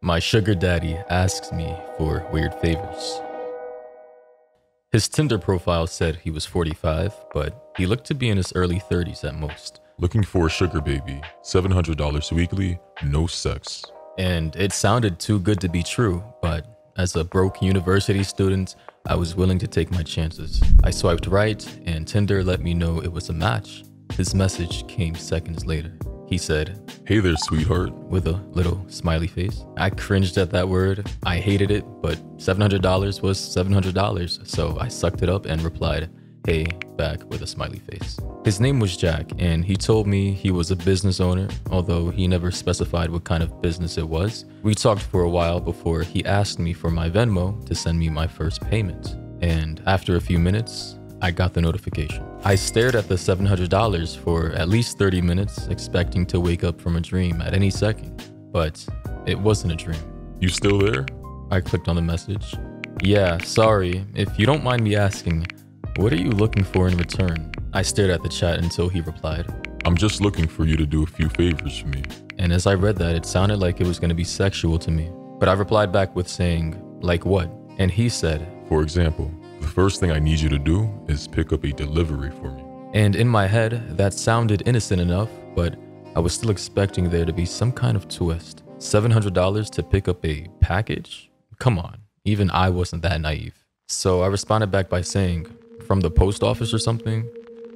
My sugar daddy asks me for weird favors. His Tinder profile said he was 45, but he looked to be in his early 30s at most. Looking for a sugar baby, $700 weekly, no sex. And it sounded too good to be true, but as a broke university student, I was willing to take my chances. I swiped right, and Tinder let me know it was a match. His message came seconds later. He said, "Hey there, sweetheart," with a little smiley face. I cringed at that word. I hated it, but $700 was $700, so I sucked it up and replied, "Hey," back with a smiley face. His name was Jack, and he told me he was a business owner, although he never specified what kind of business it was. We talked for a while before he asked me for my Venmo to send me my first payment. And after a few minutes, I got the notification. I stared at the $700 for at least 30 minutes, expecting to wake up from a dream at any second, but it wasn't a dream. "You still there?" I clicked on the message. "Yeah, sorry. If you don't mind me asking, what are you looking for in return?" I stared at the chat until he replied, "I'm just looking for you to do a few favors for me." And as I read that, it sounded like it was going to be sexual to me. But I replied back with saying, "Like what?" And he said, "For example, the first thing I need you to do is pick up a delivery for me." And in my head, that sounded innocent enough, but I was still expecting there to be some kind of twist. $700 to pick up a package? Come on, even I wasn't that naive. So I responded back by saying, "From the post office or something?"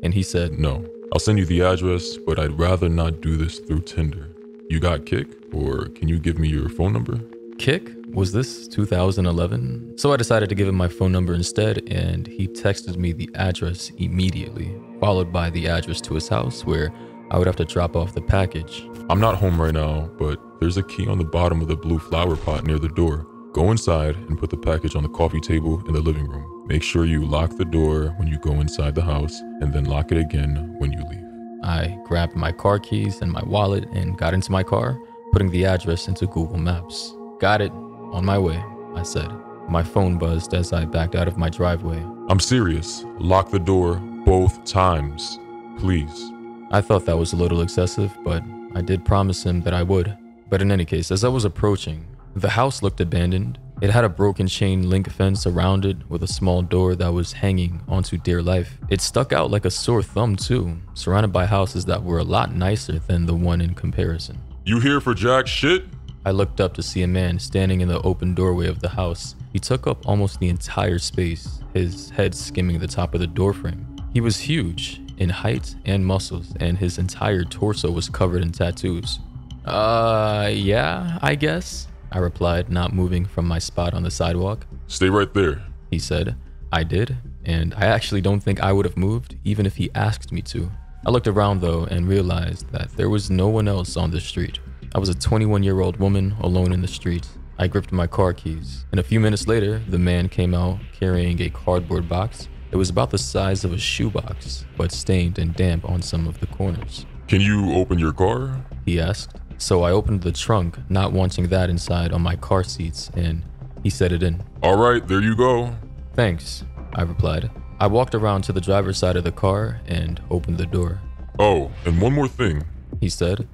And he said, "No, I'll send you the address, but I'd rather not do this through Tinder. You got Kick, or can you give me your phone number?" Kick? Was this 2011? So I decided to give him my phone number instead, and he texted me the address immediately, followed by the address to his house where I would have to drop off the package. "I'm not home right now, but there's a key on the bottom of the blue flower pot near the door. Go inside and put the package on the coffee table in the living room. Make sure you lock the door when you go inside the house, and then lock it again when you leave." I grabbed my car keys and my wallet and got into my car, putting the address into Google Maps. "Got it. On my way," I said. My phone buzzed as I backed out of my driveway. "I'm serious. Lock the door both times, please." I thought that was a little excessive, but I did promise him that I would. But in any case, as I was approaching, the house looked abandoned. It had a broken chain link fence around it with a small door that was hanging onto dear life. It stuck out like a sore thumb too, surrounded by houses that were a lot nicer than the one in comparison. "You here for jack shit?" I looked up to see a man standing in the open doorway of the house. He took up almost the entire space, his head skimming the top of the doorframe. He was huge in height and muscles, and his entire torso was covered in tattoos. Yeah, I guess," I replied, not moving from my spot on the sidewalk. "Stay right there," he said. I did, and I actually don't think I would have moved even if he asked me to. I looked around though and realized that there was no one else on the street. I was a 21-year-old woman alone in the street. I gripped my car keys, and a few minutes later, the man came out carrying a cardboard box. It was about the size of a shoebox, but stained and damp on some of the corners. "Can you open your car?" he asked. So I opened the trunk, not wanting that inside on my car seats, and he set it in. "All right, there you go." "Thanks," I replied. I walked around to the driver's side of the car and opened the door. "Oh, and one more thing," he said.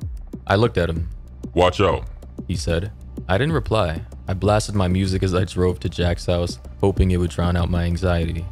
I looked at him. "Watch out," he said. I didn't reply. I blasted my music as I drove to Jack's house, hoping it would drown out my anxiety.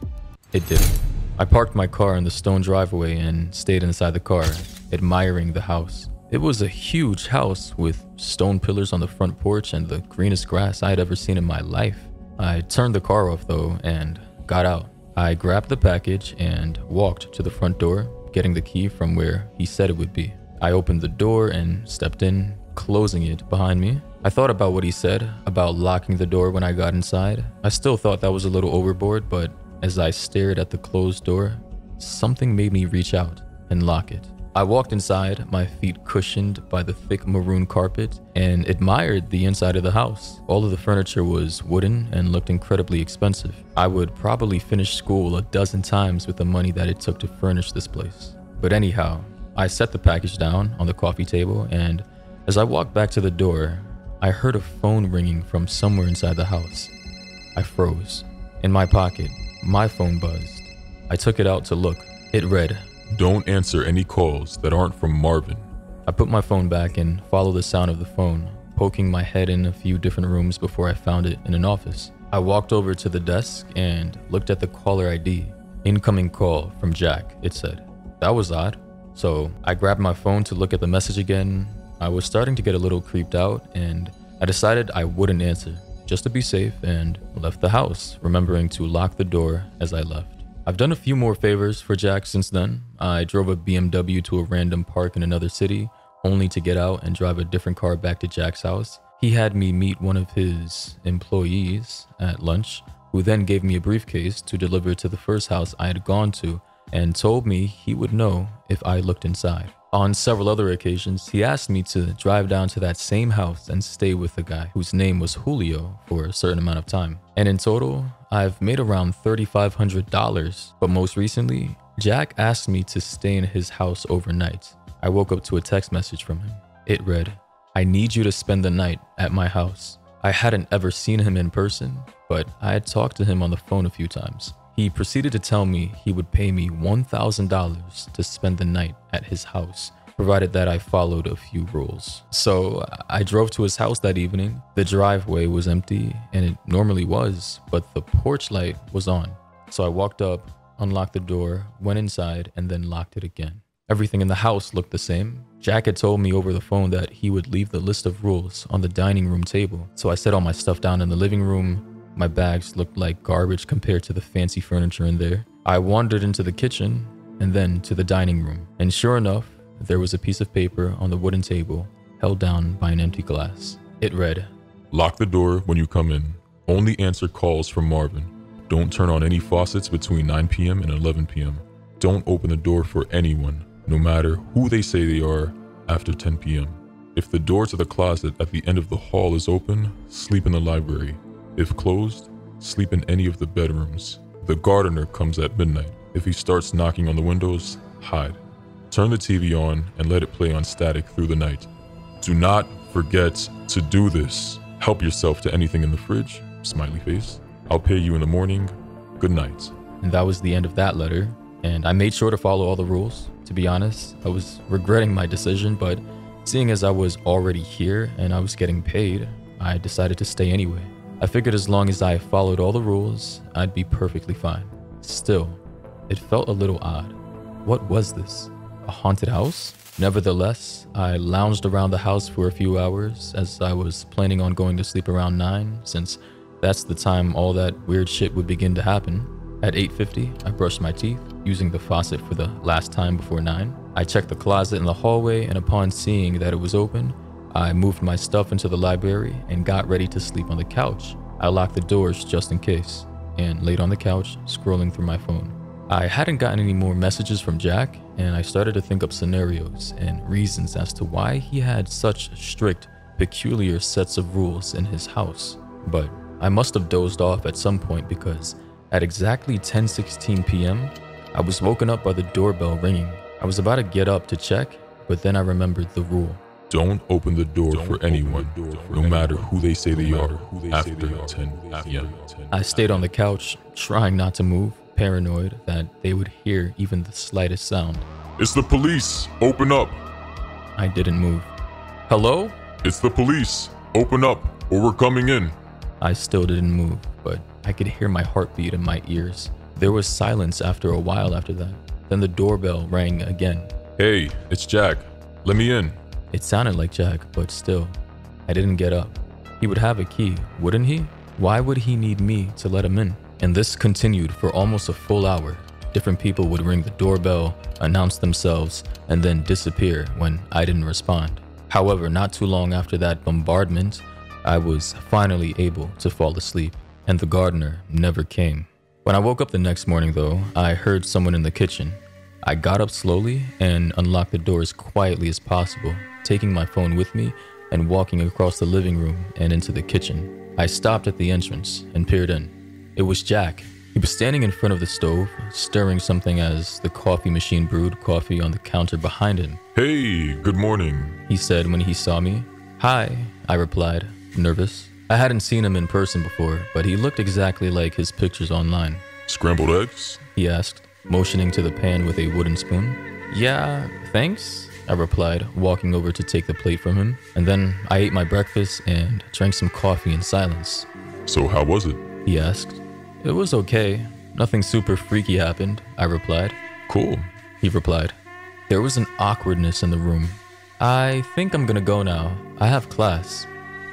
It didn't. I parked my car in the stone driveway and stayed inside the car, admiring the house. It was a huge house with stone pillars on the front porch and the greenest grass I had ever seen in my life. I turned the car off though and got out. I grabbed the package and walked to the front door, getting the key from where he said it would be. I opened the door and stepped in, closing it behind me. I thought about what he said about locking the door when I got inside. I still thought that was a little overboard, but as I stared at the closed door, something made me reach out and lock it. I walked inside, my feet cushioned by the thick maroon carpet, and admired the inside of the house. All of the furniture was wooden and looked incredibly expensive. I would probably finish school a dozen times with the money that it took to furnish this place. But anyhow, I set the package down on the coffee table, and as I walked back to the door, I heard a phone ringing from somewhere inside the house. I froze. In my pocket, my phone buzzed. I took it out to look. It read, "Don't answer any calls that aren't from Marvin." I put my phone back and followed the sound of the phone. poking my head in a few different rooms before I found it in an office. I walked over to the desk and looked at the caller ID. Incoming call from Jack, it said. That was odd. So I grabbed my phone to look at the message again. I was starting to get a little creeped out, and I decided I wouldn't answer, just to be safe, and left the house, remembering to lock the door as I left. I've done a few more favors for Jack since then. I drove a BMW to a random park in another city, only to get out and drive a different car back to Jack's house. He had me meet one of his employees at lunch, who then gave me a briefcase to deliver to the first house I had gone to, and told me he would know if I looked inside. On several other occasions, he asked me to drive down to that same house and stay with the guy whose name was Julio for a certain amount of time. And in total, I've made around $3,500. But most recently, Jack asked me to stay in his house overnight. I woke up to a text message from him. It read, "I need you to spend the night at my house." I hadn't ever seen him in person, but I had talked to him on the phone a few times. He proceeded to tell me he would pay me $1,000 to spend the night at his house, provided that I followed a few rules. So I drove to his house that evening. The driveway was empty, and it normally was, but the porch light was on. So I walked up, unlocked the door, went inside, and then locked it again. Everything in the house looked the same. Jack had told me over the phone that he would leave the list of rules on the dining room table. So I set all my stuff down in the living room. My bags looked like garbage compared to the fancy furniture in there. I wandered into the kitchen and then to the dining room. And sure enough, there was a piece of paper on the wooden table held down by an empty glass. It read, Lock the door when you come in. Only answer calls from Marvin. Don't turn on any faucets between 9 p.m. and 11 p.m. Don't open the door for anyone, no matter who they say they are, after 10 p.m. If the door to the closet at the end of the hall is open, sleep in the library. If closed, sleep in any of the bedrooms. The gardener comes at midnight. If he starts knocking on the windows, hide. Turn the TV on and let it play on static through the night. Do not forget to do this. Help yourself to anything in the fridge, smiley face. I'll pay you in the morning. Good night. And that was the end of that letter. And I made sure to follow all the rules. To be honest, I was regretting my decision, but seeing as I was already here and I was getting paid, I decided to stay anyway. I figured as long as I followed all the rules, I'd be perfectly fine. Still, it felt a little odd. What was this? A haunted house? Nevertheless, I lounged around the house for a few hours as I was planning on going to sleep around 9, since that's the time all that weird shit would begin to happen. At 8:50, I brushed my teeth, using the faucet for the last time before 9. I checked the closet in the hallway, and upon seeing that it was open, I moved my stuff into the library and got ready to sleep on the couch. I locked the doors just in case, and laid on the couch, scrolling through my phone. I hadn't gotten any more messages from Jack, and I started to think up scenarios and reasons as to why he had such strict, peculiar sets of rules in his house. But I must have dozed off at some point, because at exactly 10:16 p.m., I was woken up by the doorbell ringing. I was about to get up to check, but then I remembered the rule. Don't open the door for anyone, no matter who they say they are, after 10 p.m. I stayed on the couch, trying not to move, paranoid that they would hear even the slightest sound. It's the police! Open up! I didn't move. Hello? It's the police! Open up, or we're coming in! I still didn't move, but I could hear my heartbeat in my ears. There was silence after a while after that. Then the doorbell rang again. Hey, it's Jack. Let me in. It sounded like Jack, but still, I didn't get up. He would have a key, wouldn't he? Why would he need me to let him in? And this continued for almost a full hour. Different people would ring the doorbell, announce themselves, and then disappear when I didn't respond. However, not too long after that bombardment, I was finally able to fall asleep, and the gardener never came. When I woke up the next morning though, I heard someone in the kitchen. I got up slowly and unlocked the door as quietly as possible, taking my phone with me and walking across the living room and into the kitchen. I stopped at the entrance and peered in. It was Jack. He was standing in front of the stove, stirring something as the coffee machine brewed coffee on the counter behind him. Hey, good morning, he said when he saw me. Hi, I replied, nervous. I hadn't seen him in person before, but he looked exactly like his pictures online. Scrambled eggs? He asked, motioning to the pan with a wooden spoon. Yeah, thanks. I replied, walking over to take the plate from him. And then I ate my breakfast and drank some coffee in silence. So how was it? He asked. It was okay. Nothing super freaky happened, I replied. Cool. He replied. There was an awkwardness in the room. I think I'm gonna go now. I have class.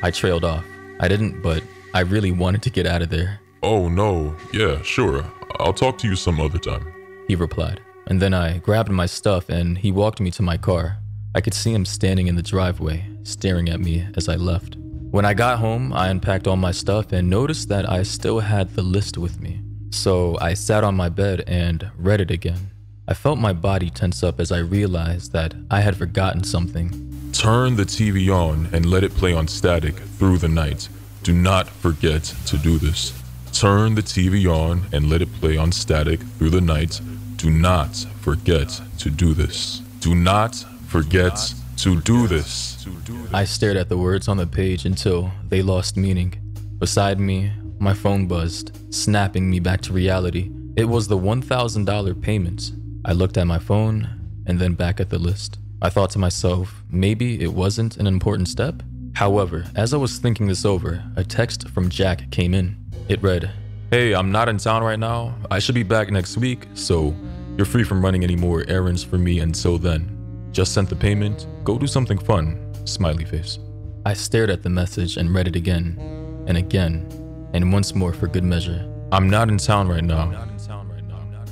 I trailed off. I didn't, but I really wanted to get out of there. Oh no, yeah, sure. I'll talk to you some other time. He replied. And then I grabbed my stuff and he walked me to my car. I could see him standing in the driveway, staring at me as I left. When I got home, I unpacked all my stuff and noticed that I still had the list with me. So I sat on my bed and read it again. I felt my body tense up as I realized that I had forgotten something. Turn the TV on and let it play on static through the night. Do not forget to do this. Turn the TV on and let it play on static through the night. Do not forget to do this. Do not forget to do this. I stared at the words on the page until they lost meaning. Beside me, my phone buzzed, snapping me back to reality. It was the $1,000 payment. I looked at my phone and then back at the list. I thought to myself, maybe it wasn't an important step? However, as I was thinking this over, a text from Jack came in. It read, "Hey, I'm not in town right now. I should be back next week, so you're free from running any more errands for me until then. Just sent the payment. Go do something fun. Smiley face." I stared at the message and read it again, and once more for good measure. "I'm not in town right now."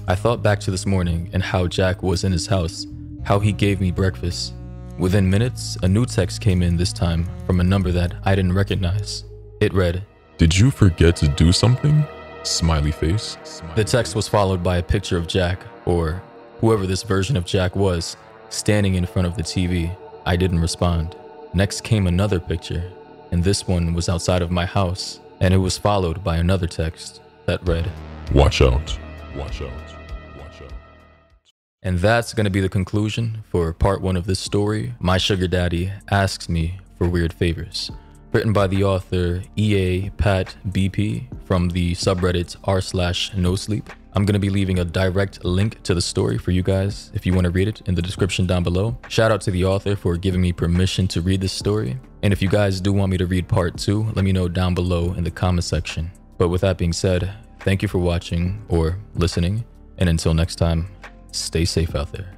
I thought back to this morning and how Jack was in his house, how he gave me breakfast. Within minutes, a new text came in, this time from a number that I didn't recognize. It read, "Did you forget to do something?" Smiley face. The text was followed by a picture of Jack, or whoever this version of Jack was, standing in front of the TV. I didn't respond. Next came another picture, and this one was outside of my house, and it was followed by another text that read, "Watch out. Watch out. Watch out." And that's going to be the conclusion for part 1 of this story, My Sugar Daddy Asks Me for Weird Favors. Written by the author EA Pat BP from the subreddit r/nosleep. I'm going to be leaving a direct link to the story for you guys if you want to read it in the description down below. Shout out to the author for giving me permission to read this story. And if you guys do want me to read part 2, let me know down below in the comment section. But with that being said, thank you for watching or listening. And until next time, stay safe out there.